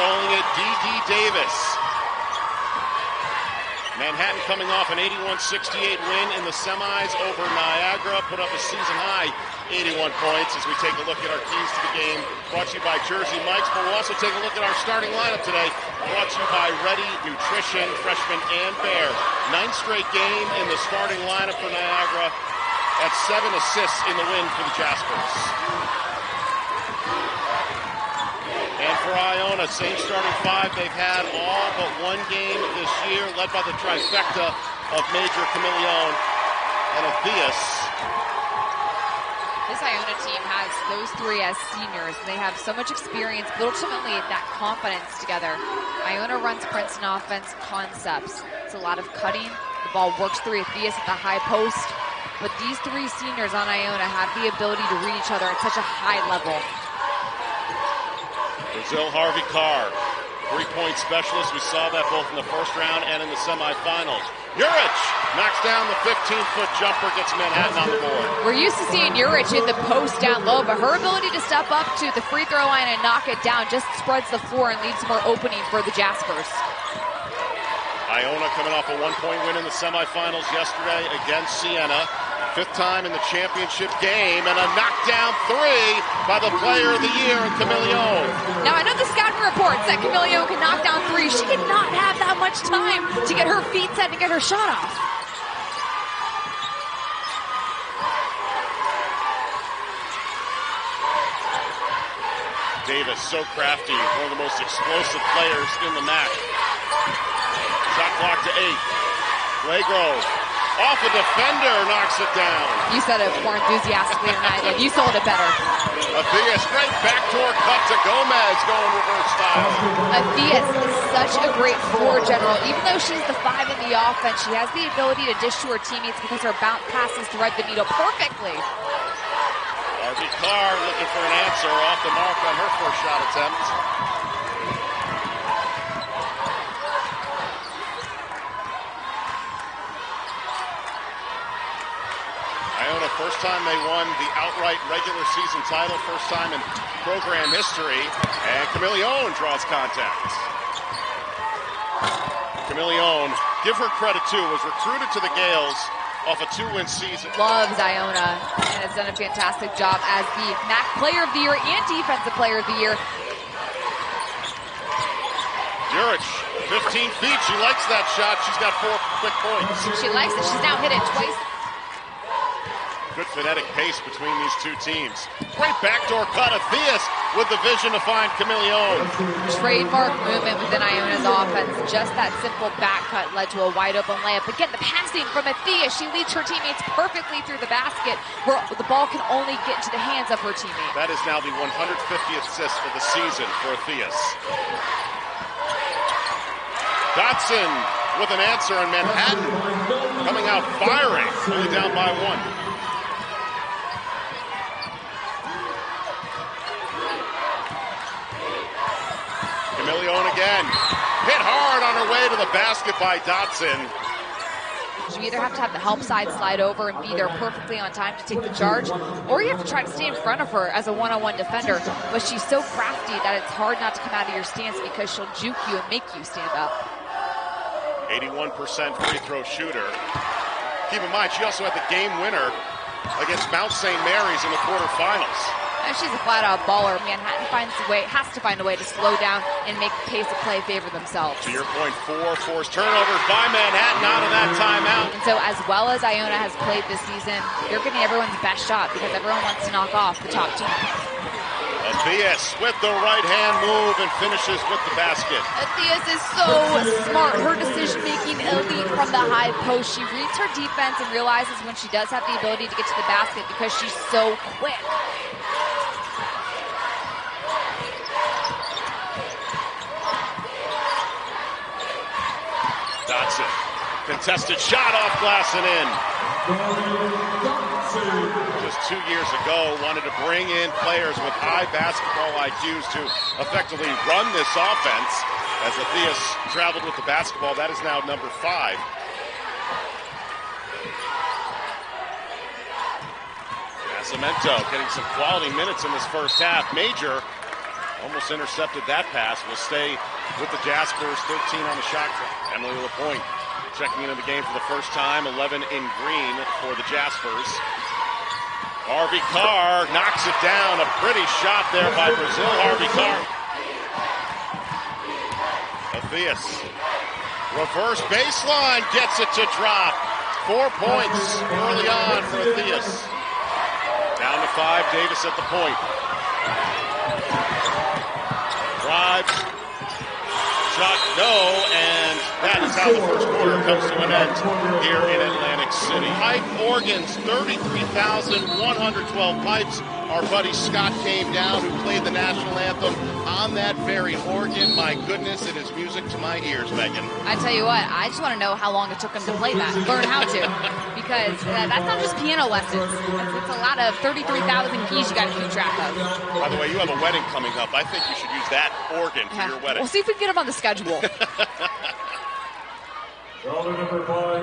controlling it, D.D. Davis. Manhattan coming off an 81-68 win in the semis over Niagara, put up a season-high 81 points. As we take a look at our keys to the game, brought to you by Jersey Mike's, but we'll also take a look at our starting lineup today, brought to you by Ready Nutrition, Freshman and Bear. 9th straight game in the starting lineup for Niagara. That's 7 assists in the win for the Jaspers. And for Iona, same starting five they've had all but one game this year, led by the trifecta of Major Camilion and Athias. This Iona team has those three as seniors. They have so much experience, but ultimately that confidence together. Iona runs Princeton offense concepts. It's a lot of cutting. The ball works through Athias at the high post. But these three seniors on Iona have the ability to read each other at such a high level. Brazil Harvey Carr, three-point specialist. We saw that both in the first round and in the semifinals. Juric knocks down the 15-foot jumper, gets Manhattan on the board. We're used to seeing Juric hit the post down low, but her ability to step up to the free throw line and knock it down just spreads the floor and leaves more opening for the Jaspers. Iona coming off a one-point win in the semifinals yesterday against Siena. 5th time in the championship game, and a knockdown three by the player of the year in Camilion. Now, I know the scouting reports that Camilion can knock down three. She did not have that much time to get her feet set and get her shot off. Davis, so crafty, one of the most explosive players in the MAAC. Shot clock to 8. Blagrove. Off a defender, knocks it down. You said it more enthusiastically than I did. You sold it better. Athias, great backdoor cut to Gomez, going reverse style. Athias is such a great floor general. Even though she's the 5 in the offense, she has the ability to dish to her teammates because her bounce passes thread the needle perfectly. Harvey Carr looking for an answer, off the mark on her first shot attempt. Iona, first time they won the outright regular season title, first time in program history, and Camilion draws contact. Camilion, give her credit too, was recruited to the Gaels off a 2-win season. Loves Iona and has done a fantastic job as the MAAC Player of the Year and Defensive Player of the Year. Juric, 15 feet, she likes that shot. She's got 4 quick points. She likes it, she's now hit it twice. Good phonetic pace between these two teams. Great backdoor cut. Athias with the vision to find Camilion. Trademark movement within Iona's offense. Just that simple back cut led to a wide open layup. Again, the passing from Athias. She leads her teammates perfectly through the basket where the ball can only get into the hands of her teammate. That is now the 150th assist for the season for Athias. Dotson with an answer, and Manhattan coming out firing, only down by 1. Camilion again, hit hard on her way to the basket by Dotson. You either have to have the help side slide over and be there perfectly on time to take the charge, or you have to try to stay in front of her as a one-on-one defender. But she's so crafty that it's hard not to come out of your stance because she'll juke you and make you stand up. 81% free throw shooter. Keep in mind, she also had the game winner against Mount St. Mary's in the quarterfinals. She's a flat-out baller. Manhattan has to find a way to slow down and make the pace of play favor themselves. To your point, 4 forced turnovers by Manhattan out of that timeout. And so as well as Iona has played this season, you're getting everyone's best shot because everyone wants to knock off the top team. Athias with the right-hand move and finishes with the basket. Athias is so smart. Her decision-making elite from the high post. She reads her defense and realizes when she does have the ability to get to the basket because she's so quick. Dotson, contested shot off glass and in. Just 2 years ago, wanted to bring in players with high basketball IQs to effectively run this offense. As Athias traveled with the basketball, that is now number 5. Nascimento getting some quality minutes in this first half. Major Almost intercepted that pass. Will stay with the Jaspers. 13 on the shot clock. Emily LaPointe checking into the game for the first time. 11 in green for the Jaspers. Harvey Carr knocks it down. A pretty shot there by Brazil. Harvey Carr. Athias. Reverse baseline. Gets it to drop. 4 points early on for Athias. Down to 5. Davis at the point. Drives. Shot, no, and that is how the first quarter comes to an end here in Atlantic City. Pipe organs, 33,112 pipes. Our buddy Scott came down, who played the national anthem on that very organ. My goodness, it is music to my ears, Megan. I tell you what, I just want to know how long it took him to play that, learn how to, because that's not just piano lessons. It's a lot of 33,000 keys you got to keep track of. By the way, you have a wedding coming up. I think you should use that organ for your wedding. We'll see if we can get him on the schedule.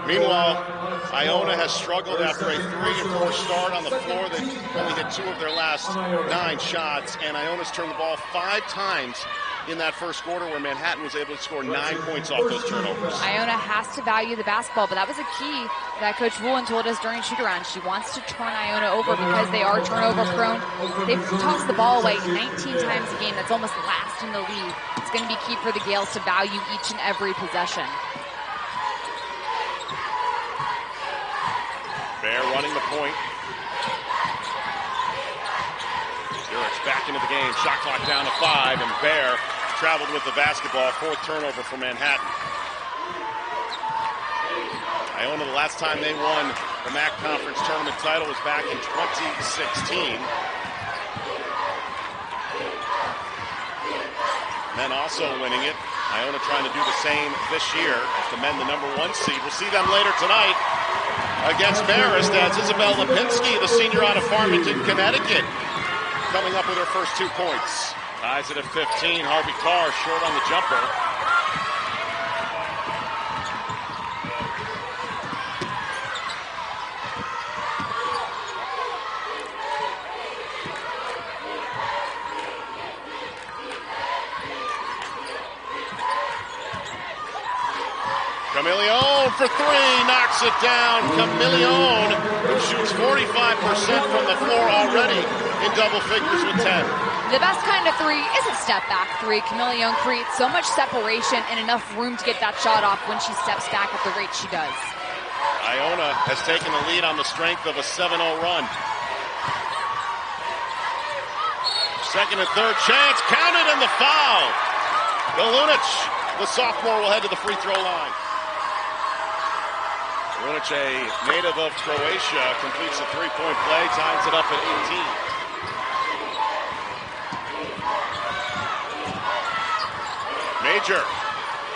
Meanwhile, Iona has struggled after a 3-4 start on the floor. They only hit 2 of their last 9 shots, and Iona's turned the ball 5 times in that first quarter, where Manhattan was able to score 9 points off those turnovers. Iona has to value the basketball, but that was a key that Coach Woolen told us during shoot-around. She wants to turn Iona over because they are turnover-prone. They've tossed the ball away 19 times a game. That's almost last in the league. It's going to be key for the Gaels to value each and every possession. Bear running the point. Zurich's back into the game. Shot clock down to 5, and Bear traveled with the basketball. 4th turnover for Manhattan. Iona, the last time they won the MAAC Conference Tournament title was back in 2016. Men also winning it. Iona trying to do the same this year to mend the #1 seed. We'll see them later tonight against Marist, as Isabel Lipinski, the senior out of Farmington, Connecticut, coming up with her first 2 points. Ties it at 15. Harvey Carr short on the jumper. Camilion for 3, knocks it down. Camilion, who shoots 45% from the floor already in double figures with 10. The best kind of 3 is a step-back 3. Camilion creates so much separation and enough room to get that shot off when she steps back at the rate she does. Iona has taken the lead on the strength of a 7-0 run. Second and third chance, counted, and the foul. Galunic, the sophomore, will head to the free throw line. Galunic, a native of Croatia, completes a 3-point play, ties it up at 18. Major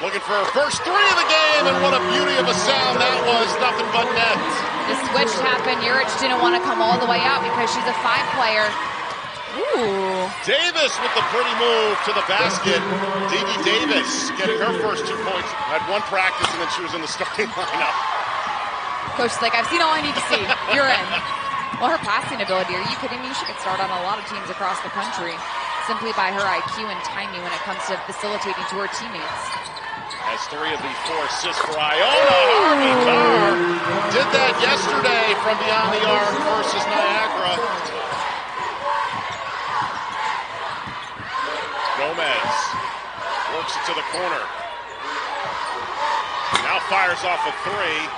looking for her first 3 of the game, and what a beauty of a sound that was. Nothing but net. The switch happened. Juric didn't want to come all the way out because she's a 5 player. Ooh. Davis with the pretty move to the basket. Dee Davis getting her first 2 points. Had 1 practice, and then she was in the starting lineup. Coach is like, I've seen all I need to see. You're in. Well, her passing ability, are you kidding me? She could start on a lot of teams across the country simply by her IQ and timing when it comes to facilitating to her teammates. Has 3 of the 4 assists for Iona. Harvey Carr did that yesterday from beyond the arc versus Niagara. Gomez works it to the corner. Now fires off a 3.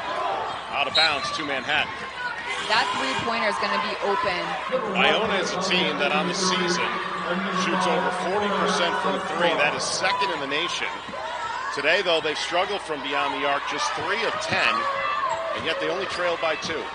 Out of bounds to Manhattan. That 3-pointer is going to be open. Iona is a team that on the season shoots over 40% from 3. That is 2nd in the nation. Today, though, they've struggled from beyond the arc, just 3 of 10, and yet they only trailed by 2.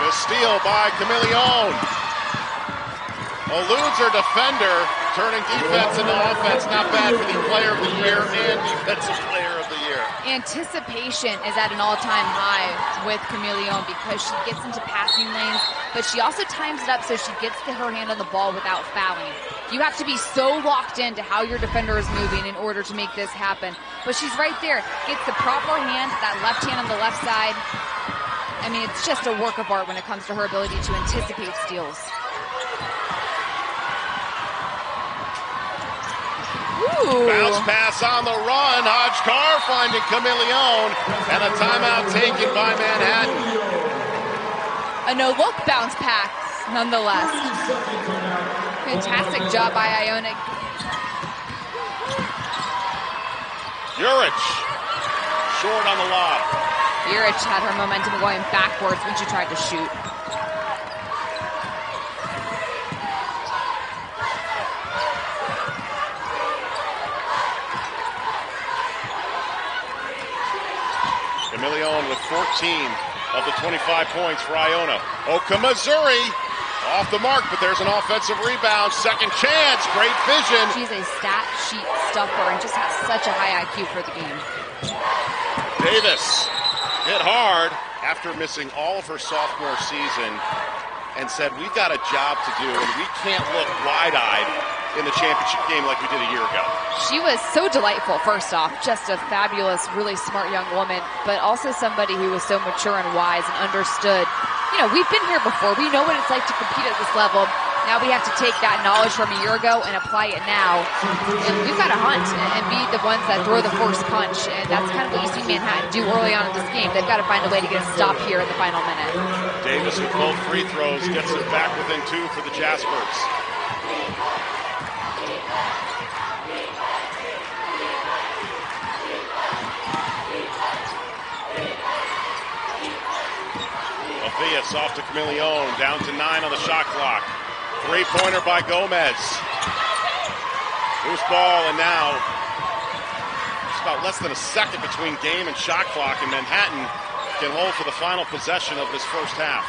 The steal by Camilion. Eludes her defender, turning defense into offense. Not bad for the player of the year and defensive player of the year. Anticipation is at an all-time high with Camilion because she gets into passing lanes, but she also times it up so she gets her hand on the ball without fouling. You have to be so locked into how your defender is moving in order to make this happen. But she's right there, gets the proper hand, that left hand on the left side. I mean, it's just a work of art when it comes to her ability to anticipate steals. Ooh. Bounce pass on the run. Hodge Carr finding Camilion, and a timeout taken by Manhattan. A no-look bounce pass, nonetheless. Fantastic job by Iona. Juric, short on the lob. Juric had her momentum going backwards when she tried to shoot. Camilion with 14 of the 25 points for Iona. Missouri off the mark, but there's an offensive rebound. Second chance, great vision. She's a stat sheet stuffer and just has such a high IQ for the game. Davis hit hard after missing all of her sophomore season and said, we've got a job to do and we can't look wide-eyed in the championship game like we did a year ago. She was so delightful, first off, just a fabulous, really smart young woman, but also somebody who was so mature and wise and understood. You know, we've been here before. We know what it's like to compete at this level. Now we have to take that knowledge from a year ago and apply it now. And we've got to hunt and be the ones that throw the first punch. And that's kind of what you see Manhattan do early on in this game. They've got to find a way to get a stop here in the final minute. Davis with both free throws gets it back within 2 for the Jaspers. Athias off to Camilion, down to 9 on the shot clock. Three-pointer by Gomez. Loose ball, and now it's about less than a second between game and shot clock, and Manhattan can hold for the final possession of this first half.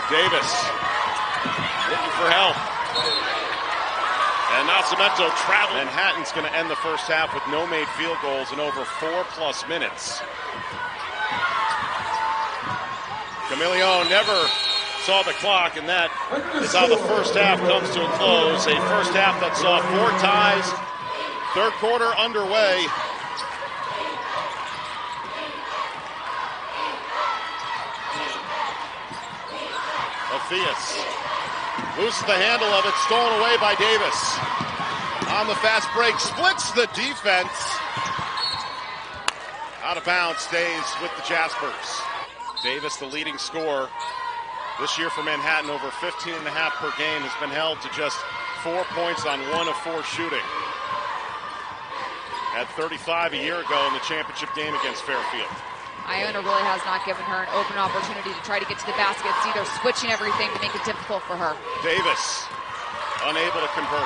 Davis looking for help. And now Cemento traveling. Manhattan's going to end the first half with no made field goals in over 4+ minutes. Camilion never saw the clock, and that is how the first half comes to a close. A first half that saw 4 ties. Third quarter underway. Athias loses the handle of it, stolen away by Davis. On the fast break, splits the defense. Out of bounds, stays with the Jaspers. Davis, the leading scorer this year for Manhattan, over 15.5 per game, has been held to just 4 points on 1 of 4 shooting. Had 35 a year ago in the championship game against Fairfield. Iona really has not given her an open opportunity to try to get to the basket. It's either switching everything to make it difficult for her. Davis, unable to convert.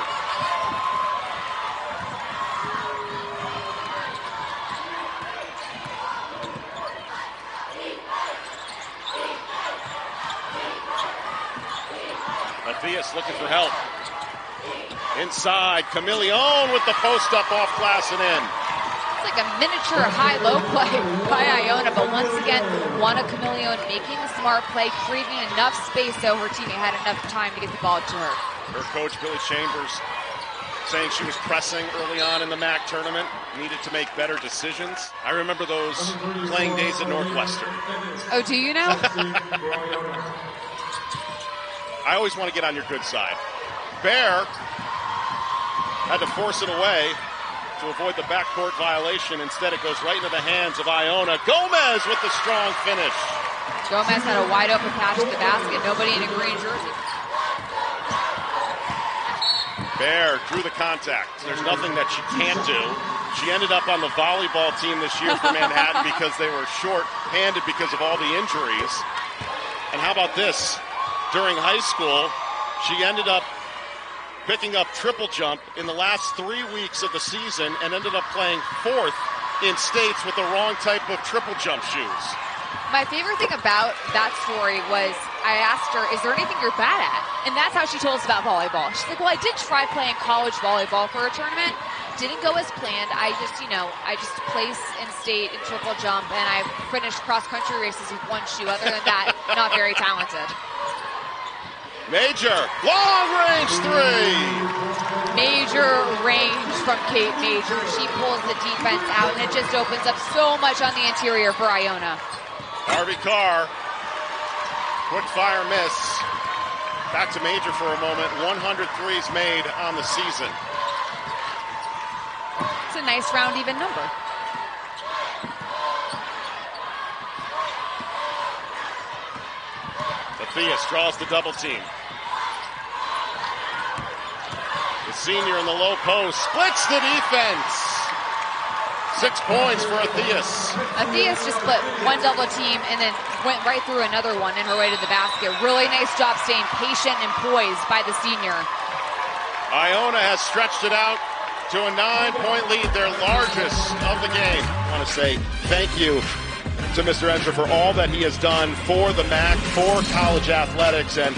Athias looking for help. Inside, Camilion with the post up off glass and in. It's like a miniature high-low play by Iona, but once again, Juana Camilion making a smart play, creating enough space so her teammate had enough time to get the ball to her. Her coach, Billy Chambers, saying she was pressing early on in the MAAC tournament, needed to make better decisions. I remember those playing days at Northwestern. Oh, do you now? I always want to get on your good side. Bear had to force it away to avoid the backcourt violation. Instead, it goes right into the hands of Iona. Gomez with the strong finish. Gomez had a wide open pass to the basket. Nobody in a green jersey. Bear drew the contact. There's nothing that she can't do. She ended up on the volleyball team this year for Manhattan because they were short-handed because of all the injuries. And how about this? During high school, she ended up picking up triple jump in the last 3 weeks of the season and ended up playing 4th in states with the wrong type of triple jump shoes. My favorite thing about that story was I asked her, is there anything you're bad at? And that's how she told us about volleyball. She's like, well, I did try playing college volleyball for a tournament. Didn't go as planned. I just placed in state in triple jump, and I finished cross-country races with one shoe. Other than that, not very talented. Major, long-range three. Major range from Kate Major. She pulls the defense out, and it just opens up so much on the interior for Iona. Harvey Carr, quick fire miss. Back to Major for a moment. 100 threes made on the season. It's a nice round even number. Athias draws the double team. The senior in the low post splits the defense. 6 points for Athias. Athias just split one double team and then went right through another one in her way to the basket. Really nice job staying patient and poised by the senior. Iona has stretched it out to a 9-point lead, their largest of the game. I want to say thank you to Mr. Enzer for all that he has done for the MAAC, for college athletics, and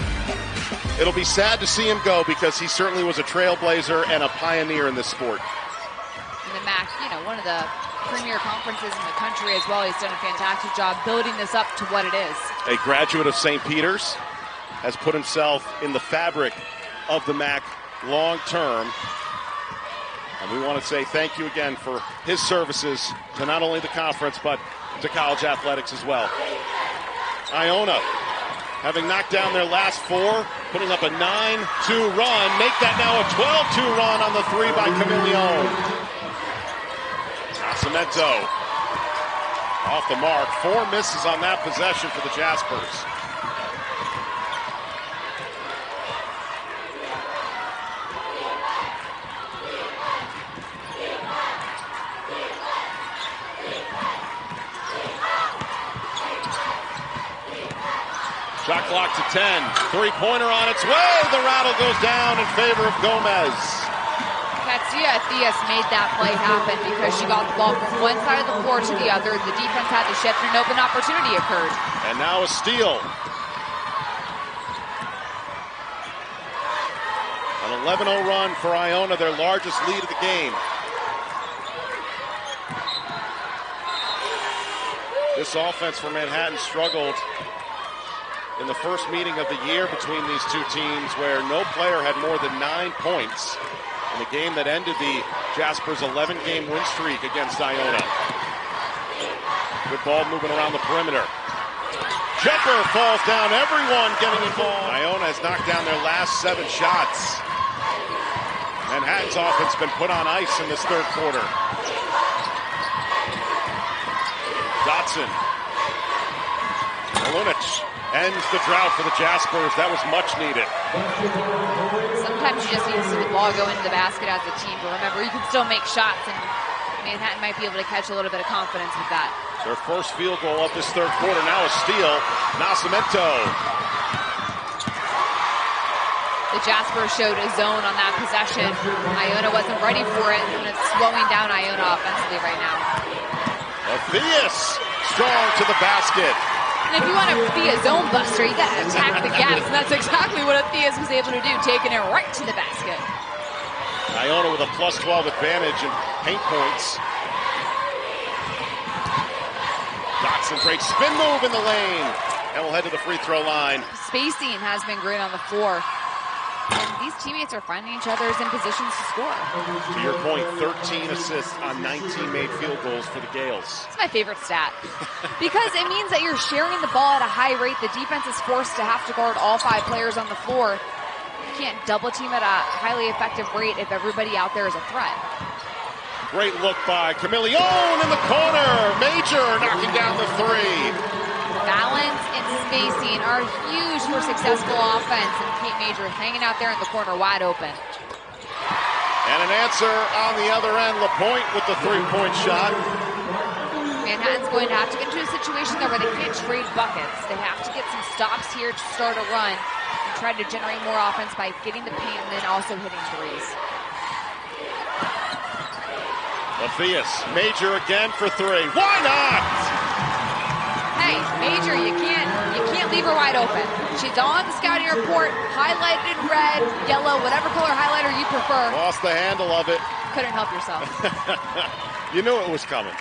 it'll be sad to see him go because he certainly was a trailblazer and a pioneer in this sport. And the MAAC, one of the premier conferences in the country as well. He's done a fantastic job building this up to what it is. A graduate of St. Peter's, has put himself in the fabric of the MAAC long term. And we want to say thank you again for his services to not only the conference, but to college athletics as well. Iona, having knocked down their last 4, putting up a 9-2 run, make that now a 12-2 run on the 3 by Camilion. Nascimento off the mark. 4 misses on that possession for the Jaspers. Shot clock to 10. 3-pointer on its way. The rattle goes down in favor of Gomez. Ketsia Athias made that play happen because she got the ball from one side of the floor to the other. The defense had to shift and an open opportunity occurred. And now a steal. An 11-0 run for Iona, their largest lead of the game. This offense for Manhattan struggled in the first meeting of the year between these two teams, where no player had more than 9 points in the game that ended the Jaspers' 11-game win streak against Iona. Good ball moving around the perimeter. Jumper falls down, everyone getting involved. Iona has knocked down their last 7 shots. Manhattan's offense has been put on ice in this third quarter. Dotson. Lunich ends the drought for the Jaspers. That was much needed. Sometimes you just need to see the ball go into the basket as a team, but remember, you can still make shots, and Manhattan might be able to catch a little bit of confidence with that. Their first field goal of this third quarter. Now a steal. Nascimento. The Jaspers showed a zone on that possession. Iona wasn't ready for it, and it's slowing down Iona offensively right now. Athias strong to the basket. And if you want to be a zone buster, you got to attack the gaps, and that's exactly what Athias was able to do, taking it right to the basket. Iona with a +12 advantage in paint points. Dotson breaks spin move in the lane, and we'll head to the free throw line. Spacing has been great on the floor. And these teammates are finding each other in positions to score. To your point, 13 assists on 19 made field goals for the Gaels. It's my favorite stat. Because it means that you're sharing the ball at a high rate. The defense is forced to have to guard all 5 players on the floor. You can't double team at a highly effective rate if everybody out there is a threat. Great look by Camilion in the corner. Major knocking down the 3. Balance and spacing are huge for successful offense, and Kate Major hanging out there in the corner wide open. And an answer on the other end. LaPointe with the 3-point shot. Manhattan's going to have to get into a situation there where they can't trade buckets. They have to get some stops here to start a run and try to generate more offense by getting the paint and then also hitting threes. Athias, Major again for three. Why not? Hey, Major, you can't leave her wide open. She's on the scouting report, highlighted in red, yellow, whatever color highlighter you prefer. Lost the handle of it. Couldn't help yourself. You knew it was coming.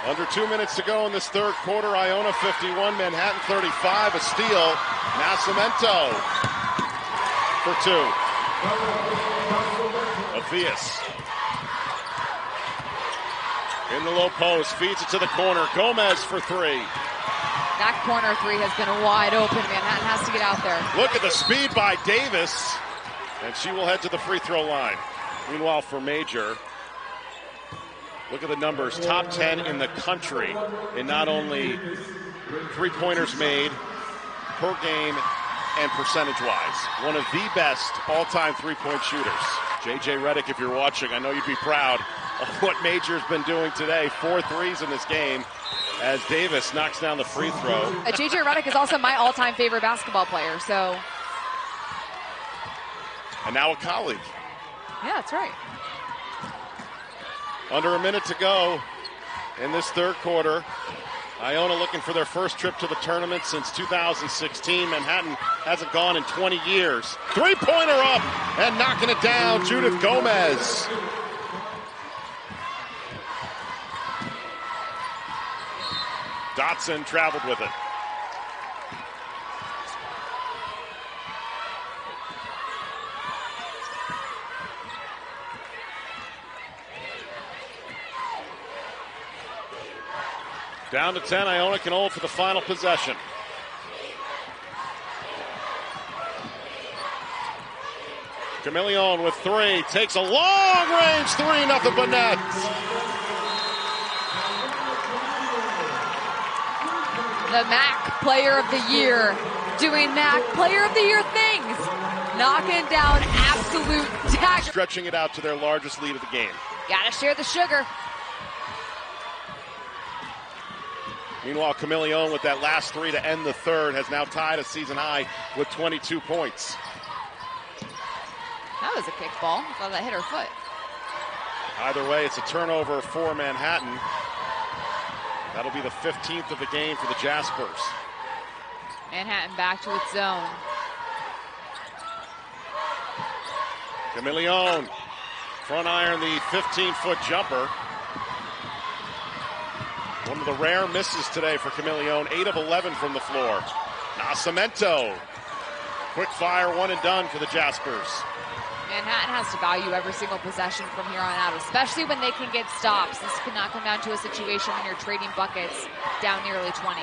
Under 2 minutes to go in this third quarter. Iona 51, Manhattan 35. A steal. Nascimento for two. Athias in the low post, feeds it to the corner. Gomez for three. That corner three has been wide open. Manhattan has to get out there. Look at the speed by Davis, and she will head to the free throw line. Meanwhile, for Major, look at the numbers. Top 10 in the country in not only three-pointers made per game and percentage-wise. One of the best all-time three-point shooters. J.J. Redick, if you're watching, I know you'd be proud of what Major's been doing today. 4 threes in this game as Davis knocks down the free throw. J.J. Redick is also my all-time favorite basketball player, so. And now a colleague. Yeah, that's right. Under a minute to go in this third quarter. Iona looking for their first trip to the tournament since 2016. Manhattan hasn't gone in 20 years. Three-pointer up and knocking it down, Judith Gomez. Dotson traveled with it. Down to 10, Iona can hold for the final possession. Camilion with three, takes a long-range three, nothing but net. The MAAC Player of the Year, doing MAAC Player of the Year things, knocking down absolute dagger. Stretching it out to their largest lead of the game. Gotta share the sugar. Meanwhile, Camilion with that last three to end the third has now tied a season high with 22 points. That was a kickball. I thought that hit her foot. Either way, it's a turnover for Manhattan. That'll be the 15th of the game for the Jaspers. Manhattan back to its zone. Camilion, front iron the 15-foot jumper. One of the rare misses today for Camilion, 8 of 11 from the floor. Nascimento, quick fire, one and done for the Jaspers. Manhattan has to value every single possession from here on out, especially when they can get stops. This could not come down to a situation when you're trading buckets down nearly 20.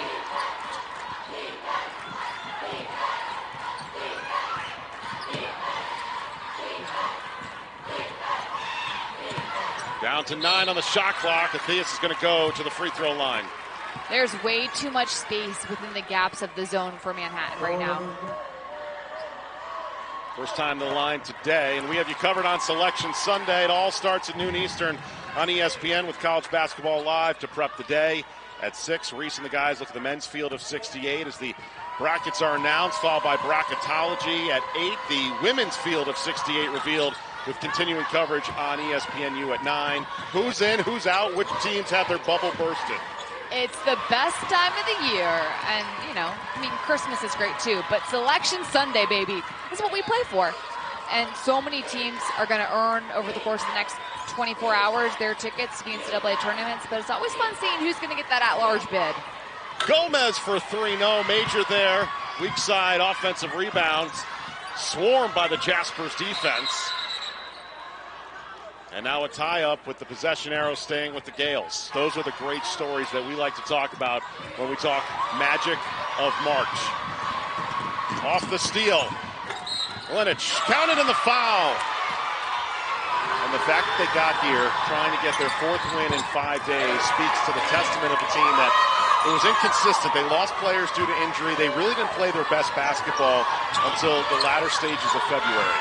Down to 9 on the shot clock. Athias is going to go to the free throw line. There's way too much space within the gaps of the zone for Manhattan right now. First time to the line today, and we have you covered on Selection Sunday. It all starts at noon Eastern on ESPN with College Basketball Live to prep the day. At 6, Reese and the guys look at the men's field of 68 as the brackets are announced, followed by bracketology. At 8, the women's field of 68 revealed with continuing coverage on ESPNU at 9. Who's in, who's out, which teams have their bubble bursted? It's the best time of the year, and, you know, I mean, Christmas is great too, but Selection Sunday, baby, is what we play for. And so many teams are going to earn over the course of the next 24 hours their tickets to the NCAA tournaments, but it's always fun seeing who's going to get that at-large bid. Gomez for 3, no, Major there. Weak side offensive rebounds, swarmed by the Jaspers defense. And now a tie-up with the possession arrow staying with the Gaels. Those are the great stories that we like to talk about when we talk Magic of March. Off the steal. Lenich counted in the foul. And the fact that they got here trying to get their 4th win in 5 days speaks to the testament of a team that it was inconsistent. They lost players due to injury. They really didn't play their best basketball until the latter stages of February.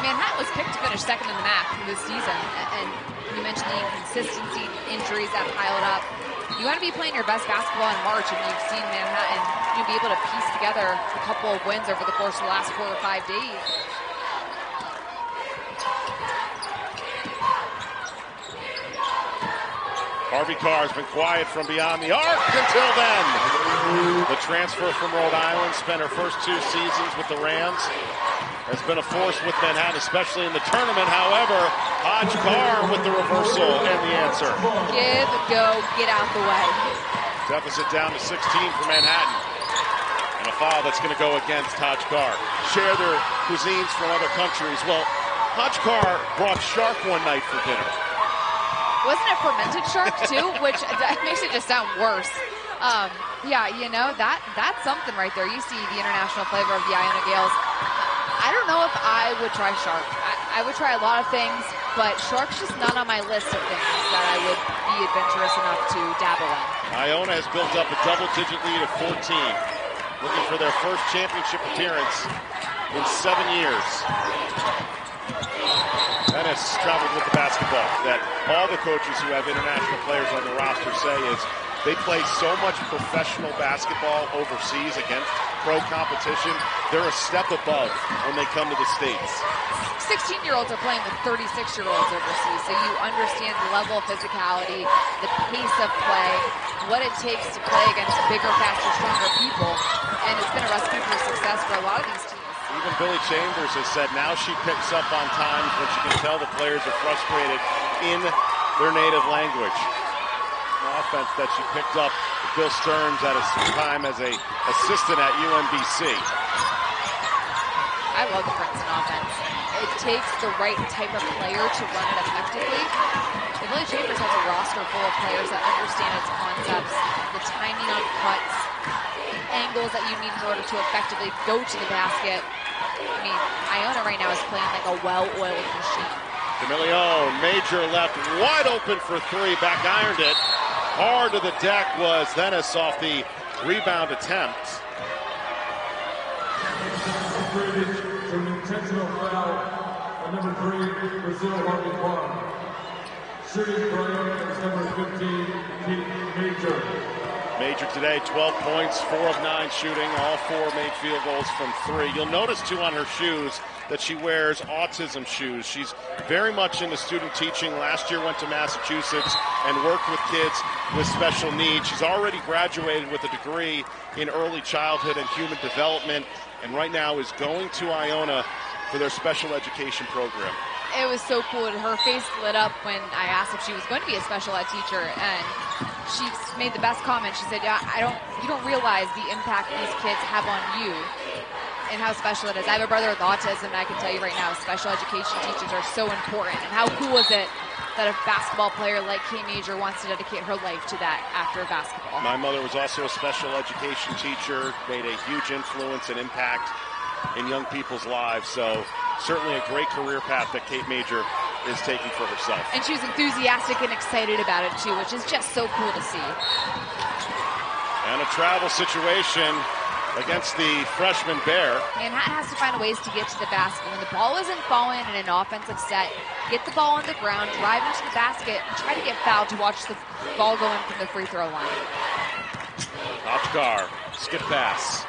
Manhattan was picked to finish 2nd in the MAAC this season, and you mentioned the inconsistency, injuries that piled up. You want to be playing your best basketball in March, and you've seen Manhattan, you'll be able to piece together a couple of wins over the course of the last 4 or 5 days. Harvey Carr has been quiet from beyond the arc until then. The transfer from Rhode Island, spent her first 2 seasons with the Rams, has been a force with Manhattan, especially in the tournament. However, Hodge Carr with the reversal and the answer. Give, go, get out the way. Deficit down to 16 for Manhattan. And a foul that's going to go against Hodge Carr. Share their cuisines from other countries. Well, Hodge Carr brought shark one night for dinner. Wasn't it fermented shark too? Which that makes it just sound worse. Yeah, you know, that's something right there. You see the international flavor of the Iona Gaels. I don't know if I would try shark. I would try a lot of things, but shark's just not on my list of things that I would be adventurous enough to dabble in. Iona has built up a double-digit lead of 14, looking for their first championship appearance in 7 years. Dennis traveled with the basketball. That all the coaches who have international players on the roster say is they play so much professional basketball overseas against pro competition. They're a step above when they come to the States. 16-year-olds are playing with 36-year-olds overseas, so you understand the level of physicality, the pace of play, what it takes to play against bigger, faster, stronger people, and it's been a recipe for success for a lot of these teams. Even Billy Chambers has said now she picks up on times when she can tell the players are frustrated in their native language. An offense that she picked up with Bill Stearns at his time as an assistant at UMBC. I love the Princeton offense. It takes the right type of player to run it effectively. And Billy Chambers has a roster full of players that understand its concepts, the timing on cuts, angles that you need in order to effectively go to the basket. I mean, Iona right now is playing like a well-oiled machine. Camilion, major left, wide open for 3, back ironed it. Hard to the deck was Dennis off the rebound attempt. An intentional foul on number 3, Brazil Harvey Carr. Shooting player is number 15, Kate Major. Major today, 12 points, 4 of 9 shooting, all 4 made field goals from 3. You'll notice too on her shoes that she wears autism shoes. She's very much into student teaching. Last year went to Massachusetts and worked with kids with special needs. She's already graduated with a degree in early childhood and human development, and right now is going to Iona for their special education program. It was so cool. Her face lit up when I asked if she was going to be a special ed teacher, and she made the best comment. She said, "Yeah, you don't realize the impact these kids have on you and how special it is. I have a brother with autism, and I can tell you right now, special education teachers are so important. And how cool is it that a basketball player like Kay Major wants to dedicate her life to that after basketball?" My mother was also a special education teacher, made a huge influence and impact in young people's lives. So certainly a great career path that Kate Major is taking for herself. And she was enthusiastic and excited about it too, which is just so cool to see. And a travel situation against the freshman Bear. Manhattan has to find ways to get to the basket. When the ball isn't falling in an offensive set, get the ball on the ground, drive into the basket, and try to get fouled to watch the ball go in from the free throw line. Hodge Carr, skip pass.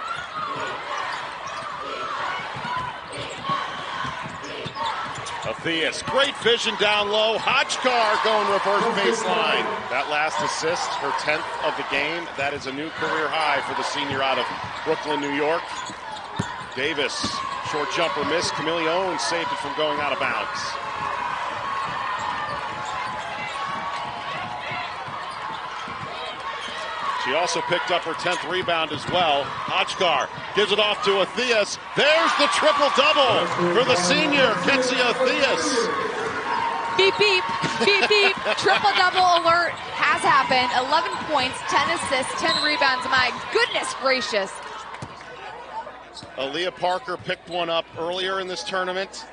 Athias, great vision down low. Hodge Carr going reverse baseline. That last assist, her 10th of the game. That is a new career high for the senior out of Brooklyn, New York. Davis, short jumper miss. Camilion saved it from going out of bounds. She also picked up her 10th rebound as well. Hodge Carr gives it off to Athias. There's the triple-double for the senior, Ketsia Athias. Beep, beep, beep, beep. Triple-double alert has happened. 11 points, 10 assists, 10 rebounds. My goodness gracious. Aaliyah Parker picked one up earlier in this tournament.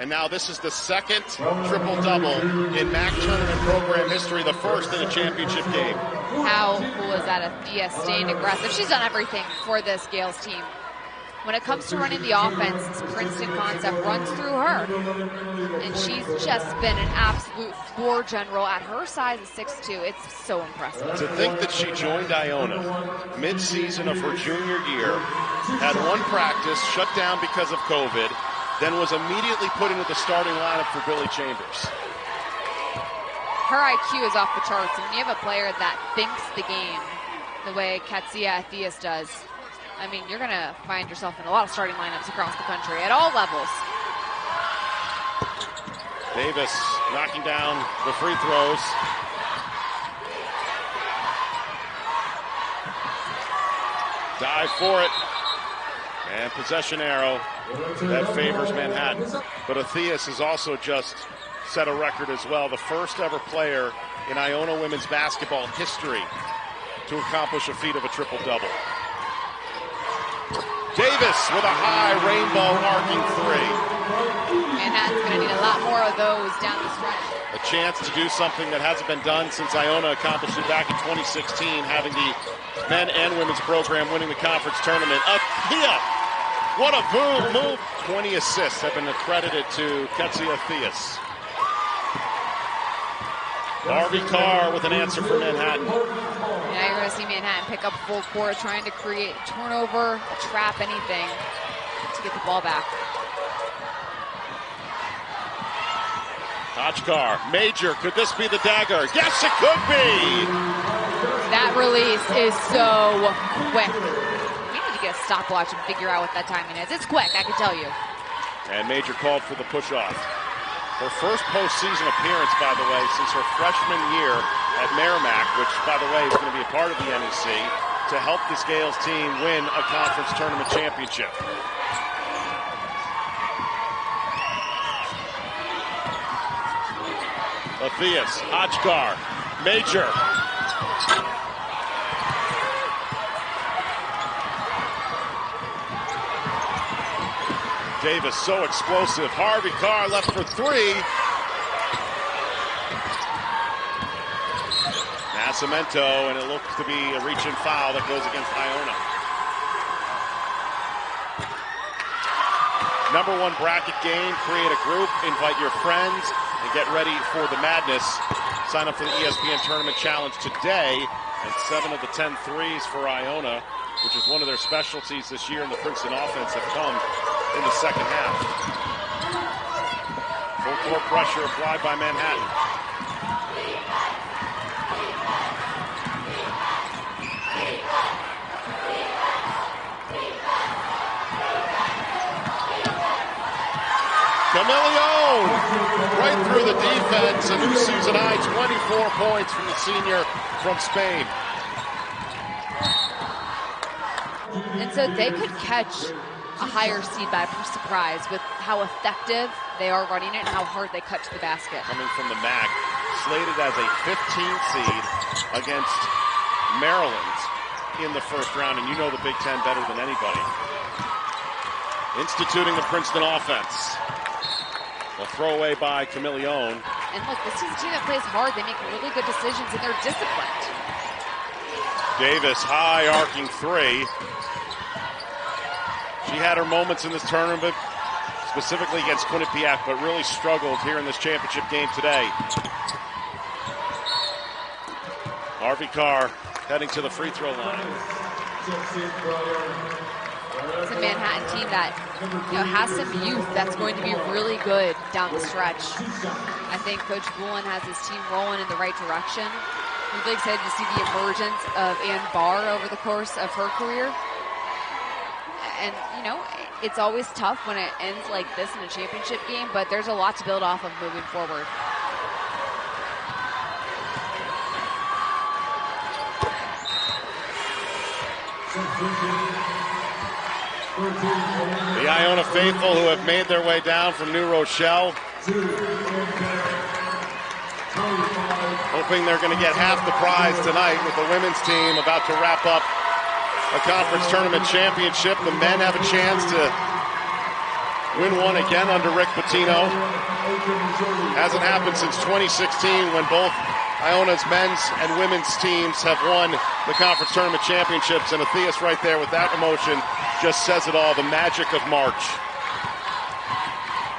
And now this is the second triple-double in MAAC tournament program history, the first in a championship game. How cool is that? Athias staying aggressive. She's done everything for this Gaels team. When it comes to running the offense, this Princeton concept runs through her. And she's just been an absolute floor general at her size of 6'2". It's so impressive. To think that she joined Iona mid-season of her junior year, had one practice, shut down because of COVID, then was immediately put into the starting lineup for Billy Chambers. Her IQ is off the charts, and when you have a player that thinks the game the way Ketsia Athias does, I mean, you're going to find yourself in a lot of starting lineups across the country at all levels. Davis knocking down the free throws. Dive for it. And possession arrow that favors Manhattan. But Athias has also just set a record as well. The first ever player in Iona women's basketball history to accomplish a feat of a triple-double. Davis with a high rainbow arcing three. Manhattan's going to need a lot more of those down the stretch. A chance to do something that hasn't been done since Iona accomplished it back in 2016, having the men and women's program winning the conference tournament. Athia, what a boom move. 20 assists have been accredited to Ketsia Athias. Harvey Carr with an answer for Manhattan. Now you're going to see Manhattan pick up full court, trying to create turnover, trap, anything to get the ball back. Hodgkar, Major, could this be the dagger? Yes, it could be! That release is so quick. We need to get a stopwatch and figure out what that timing is. It's quick, I can tell you. And Major called for the push-off. Her first postseason appearance, by the way, since her freshman year at MAAC, which, by the way, is going to be a part of the NEC, to help this Gaels team win a conference tournament championship. Athias, Hodgkar, Major. Davis so explosive. Harvey Carr left for three. Nascimento, and it looks to be a reach-in foul that goes against Iona. Number one bracket game, create a group, invite your friends, and get ready for the madness. Sign up for the ESPN Tournament Challenge today, and 7 of the 10 threes for Iona, which is one of their specialties this year in the Princeton offense, have come in the second half. Full court pressure applied by Manhattan. Camilion right through the defense. A new season high, 24 points from the senior from Spain. And so they could catch a higher seed by surprise with how effective they are running it and how hard they cut to the basket. Coming from the MAAC, slated as a 15 seed against Maryland in the first round, and you know the Big Ten better than anybody. Instituting the Princeton offense. A throwaway by Camilion. And look, this is a team that plays hard. They make really good decisions, and they're disciplined. Davis, high arcing three. She had her moments in this tournament, specifically against Quinnipiac, but really struggled here in this championship game today. Harvey Carr heading to the free throw line. It's a Manhattan team that has some youth that's going to be really good down the stretch. I think Coach Bullen has his team rolling in the right direction. I'm really excited to see the emergence of Ann Barr over the course of her career. And, it's always tough when it ends like this in a championship game, but there's a lot to build off of moving forward. The Iona faithful who have made their way down from New Rochelle, hoping they're going to get half the prize tonight with the women's team about to wrap up a conference tournament championship. The men have a chance to win one again under Rick Pitino. Hasn't happened since 2016 when both Iona's men's and women's teams have won the conference tournament championships, and Athias right there with that emotion just says it all, the magic of March.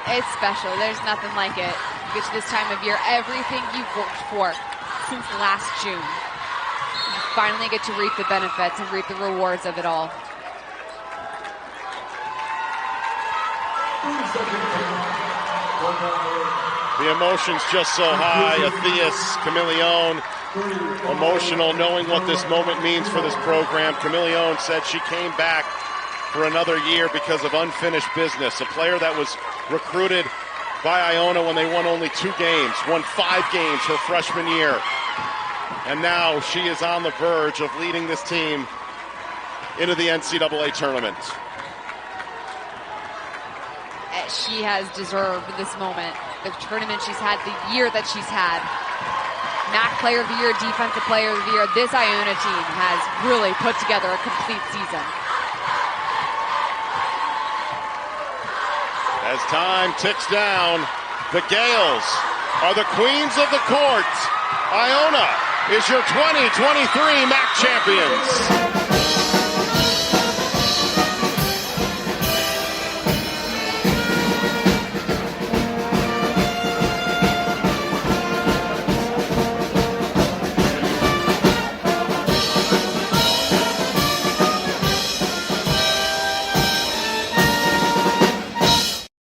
It's special. There's nothing like it. You get to this time of year, everything you've worked for since last June, you finally get to reap the benefits and reap the rewards of it all. The emotion's just so high. Athias, Camilion, emotional, knowing what this moment means for this program. Camilion said she came back for another year because of unfinished business. A player that was recruited by Iona when they won only 2 games, won 5 games her freshman year. And now she is on the verge of leading this team into the NCAA tournament. She has deserved this moment. The tournament she's had, the year that she's had. MAAC Player of the Year, Defensive Player of the Year. This Iona team has really put together a complete season. As time ticks down, the Gaels are the queens of the court. Iona is your 2023 MAAC champions.